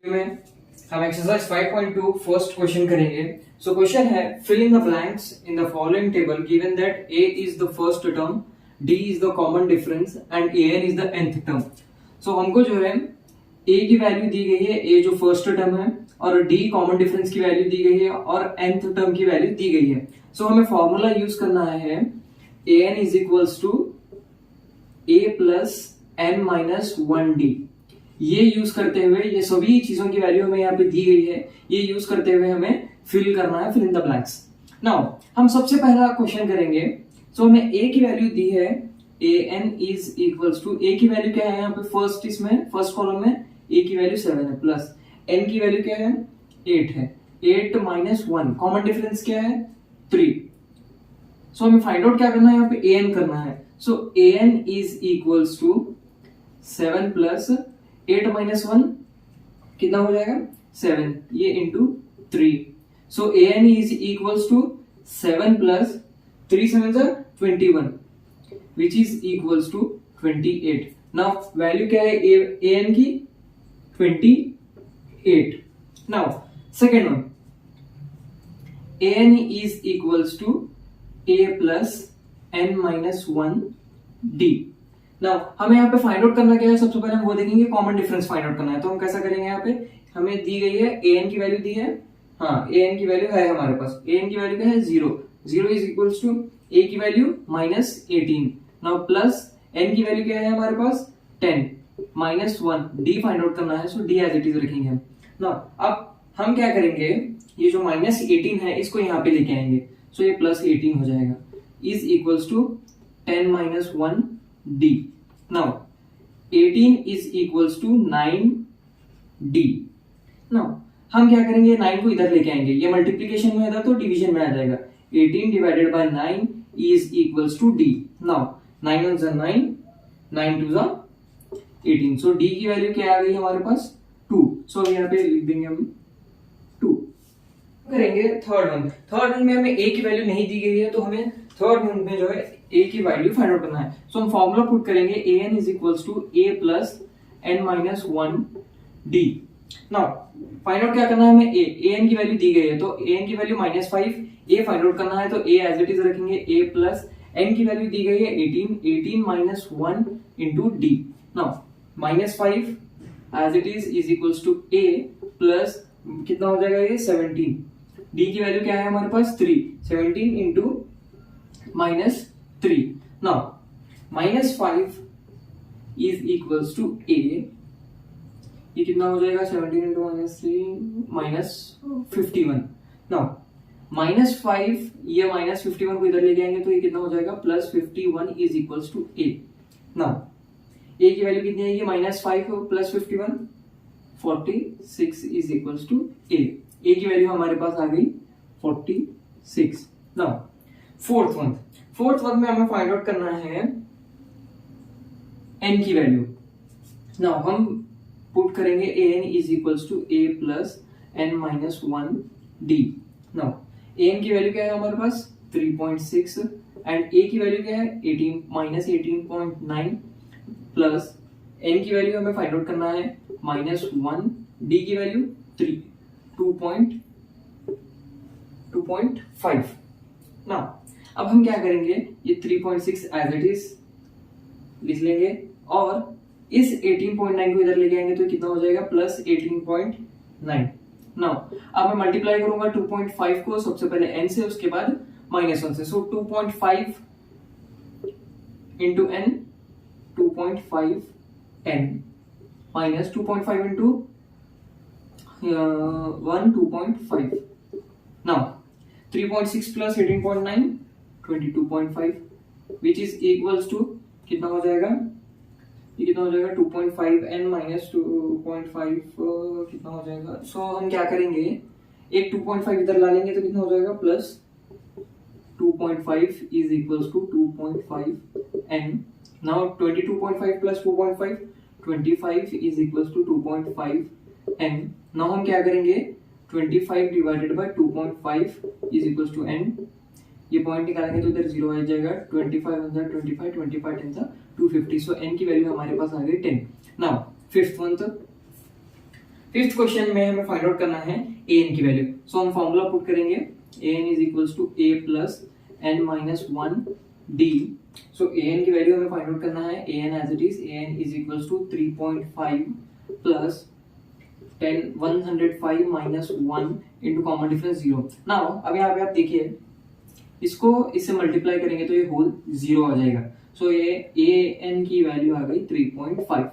में हम exercise 5.2 first question करेंगे। सो क्वेश्चन है fill in the blanks in the following table given that a is the first term, d is the common difference and an is the nth term. So हमको जो है a की value दी गई है, a जो first term है, और d कॉमन डिफरेंस की वैल्यू दी गई है और nth टर्म की वैल्यू दी गई है। सो हमें फॉर्मूला यूज करना है an is equals to a plus n minus 1d। ये यूज करते हुए, ये सभी चीजों की वैल्यू हमें यहाँ पे दी गई है, ये यूज करते हुए हमें फिल करना है, fill in the blanks. Now हम सबसे पहला क्वेश्चन करेंगे। सो हमें a की वैल्यू दी है, an is equals to, a की वैल्यू क्या है यहाँ पे फर्स्ट, इसमें फर्स्ट कॉलम में a की वैल्यू 7 है, प्लस n की वैल्यू क्या है 8 है, 8 माइनस 1, कॉमन डिफरेंस क्या है 3। सो हमें फाइंड आउट क्या करना है, यहाँ पे an करना है। So an is equals to 7 plus 8 minus 1 कितना हो जाएगा 7, ये into 3। So an is equals to 7 plus 3 7 21 which is equals to 28। Now value क्या है an की 28। Now second one, an is equals to a plus n minus 1 d। Now हमें यहाँ पे फाइंड आउट करना क्या है, सबसे पहले हम वो देखेंगे कॉमन डिफरेंस फाइंड आउट करना है। तो हम कैसा करेंगे, यहाँ पे हमें दी गई है an की वैल्यू दी है, हाँ an की वैल्यू है हमारे पास, an की वैल्यू क्या है 0, 0 इज इक्वल्स टू a की value minus 18। Now plus n की वैल्यू क्या है हमारे पास 10 माइनस 1, d फाइंड आउट करना है। सो d एज इट इज रखेंगे हम। नाउ अब हम क्या करेंगे, ये जो माइनस 18 है इसको यहाँ पे लेके आएंगे। सो ये प्लस 18 हो जाएगा, is equals to 10 minus 1 d। Now 18 is equals to 9d। Now हम क्या करेंगे, 9 को इधर लेके आएंगे, ये मल्टीप्लीकेशन में था तो डिवीजन में आ जाएगा। 18 divided by 9 is equals to d। Now 9 1 is 9, 9 2 is 18। So d की वैल्यू क्या आ गई हमारे पास 2। So यहाँ पे लिख देंगे हम 2। करेंगे थर्ड वन। थर्ड वन में हमें a की वैल्यू नहीं दी गई है, तो हमें थर्ड वन में जो है a की वैल्यू फाइंड आउट करना है। सो हम फॉर्मूला पुट करेंगे an is equals to a plus n minus 1 d। Now find out क्या करना है हमें an की वैल्यू दी गई है, तो an की value minus 5, a find out करना है तो a एज इट इज रखेंगे, a प्लस n की वैल्यू दी गई है 18, 18 minus 1 into d। Now minus 5 as it is equals to a plus कितना हो जाएगा ये 17, d की वैल्यू क्या है हमारे पास 3, 17 into minus 3। Now minus 5 is equals to a, ये कितना हो जाएगा 17 into minus 3 minus 51। Now minus 5, ये माइनस 51 को इधर ले जाएंगे तो ये कितना हो जाएगा plus 51 is equals to a। Now a की वैल्यू कितनी है, ये minus 5 plus 51 46 is equals to a। a की वैल्यू हमारे पास आ गई 46। नाउ फोर्थ वन में हमें फाइंड आउट करना है n की वैल्यू। नाउ हम पुट करेंगे an is equals to a plus n minus 1 d। Now an की वैल्यू क्या है हमारे पास 3.6 एंड a की वैल्यू क्या है 18 माइनस 18.9 प्लस n की वैल्यू हमें फाइंड आउट करना है माइनस 1, d की वैल्यू 2.5। नाउ अब हम क्या करेंगे, ये 3.6 एज इट इज लिख लेंगे और इस 18.9 को इधर लेके आएंगे तो कितना हो जाएगा प्लस 18.9। नाउ अब मैं मल्टीप्लाई करूंगा 2.5 को सबसे पहले n से, उसके बाद माइनस 1 से। So 2.5 into n, 2.5 n minus 2.5 into 1 2.5। Now 3.6 plus 18.9 22.5 which is equals to कितना हो जाएगा, ये कितना हो जाएगा 2.5 n माइनस 2.5 कितना हो जाएगा। सो हम क्या करेंगे, एक 2.5 इधर ला लेंगे तो कितना हो जाएगा plus 2.5 is equals to 2.5 n। Now 22.5 plus 2.5 25 is equals to 2.5 n। Now हम क्या करेंगे 25 divided by 2.5 is equals to n, ये पॉइंट निकालेंगे तो इधर 0 आ जाएगा, 25 अंदर 25 25 10 250। सो n की वैल्यू हमारे पास आ गई 10। Now fifth one, fifth question में हमें फाइंड आउट करना है ए एन की वैल्यू। सो हम फॉर्मूला पुट करेंगे a n is equals to a plus n minus one d. So a n की वैल्यू हमें फाइंड आउट करना है a n as it is, a n is equals to 3.5 plus 105 minus 1 into common difference 0। Now अब यहाँ पे आप देखिए, इसको इससे मल्टीप्लाई करेंगे तो ये होल 0 आ जाएगा। सो ये ए एन की वैल्यू आ गई 3.5।